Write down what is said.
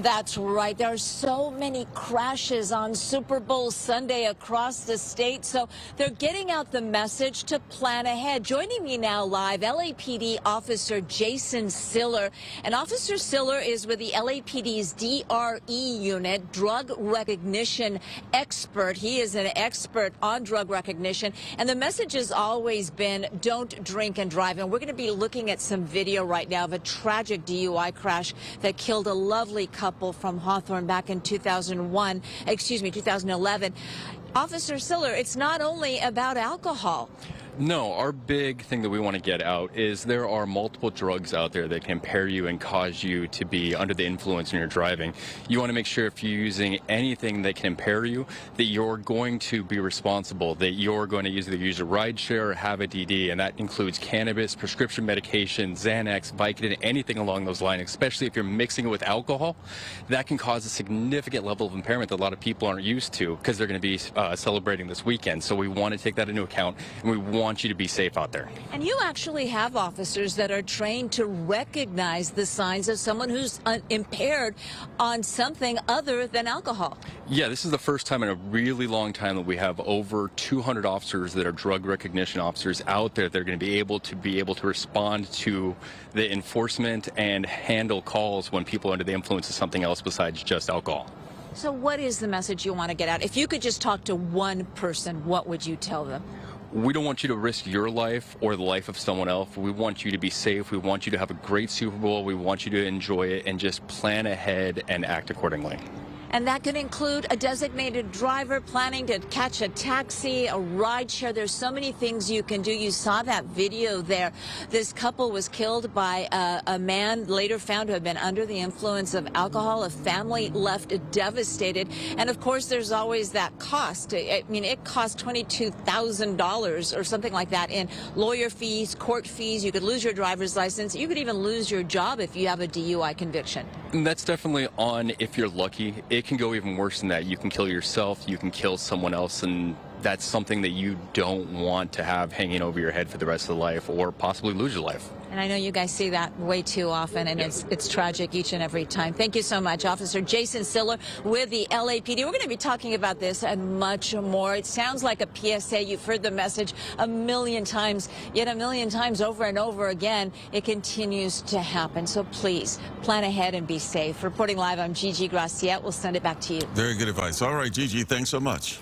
That's right. There are so many crashes on Super Bowl Sunday across the state, so they're getting out the message to plan ahead. Joining me now live, LAPD Officer Jason Siller. And Officer Siller is with the LAPD's DRE unit, drug recognition expert. He is an expert on drug recognition, and the message has always been don't drink and drive. And we're going to be looking at some video right now of a tragic DUI crash that killed a lovely couple from Hawthorne back in 2011. Officer Siller, it's not only about alcohol. No, our big thing that we want to get out is there are multiple drugs out there that can impair you and cause you to be under the influence when you're driving. You want to make sure if you're using anything that can impair you, that you're going to be responsible, that you're going to either use a rideshare or have a DD, and that includes cannabis, prescription medication, Xanax, Vicodin, anything along those lines, especially if you're mixing it with alcohol. That can cause a significant level of impairment that a lot of people aren't used to because they're going to be celebrating this weekend. So we want to take that into account, and we want you to be safe out there. And you actually have officers that are trained to recognize the signs of someone who's impaired on something other than alcohol. Yeah, this is the first time in a really long time that we have over 200 officers that are drug recognition officers out there that are going to be able to respond to the enforcement and handle calls when people are under the influence of something else besides just alcohol. So what is the message you want to get out? If you could just talk to one person, what would you tell them? We don't want you to risk your life or the life of someone else. We want you to be safe. We want you to have a great Super Bowl. We want you to enjoy it and just plan ahead and act accordingly. And that could include a designated driver, planning to catch a taxi, a ride share. There's so many things you can do. You saw that video there. This couple was killed by a man later found to have been under the influence of alcohol. A family left devastated. And of course, there's always that cost. I mean, it cost $22,000 or something like that in lawyer fees, court fees. You could lose your driver's license. You could even lose your job if you have a DUI conviction. And that's definitely on if you're lucky. It can go even worse than that. You can kill yourself, you can kill someone else, and that's something that you don't want to have hanging over your head for the rest of the life, or possibly lose your life. And I know you guys see that way too often, and it's tragic each and every time. Thank you so much, Officer Jason Siller with the LAPD. We're going to be talking about this and much more. It sounds like a PSA. You've heard the message a million times, yet a million times over and over again. It continues to happen. So please plan ahead and be safe. Reporting live, I'm Gigi Graciette. We'll send it back to you. Very good advice. All right, Gigi, thanks so much.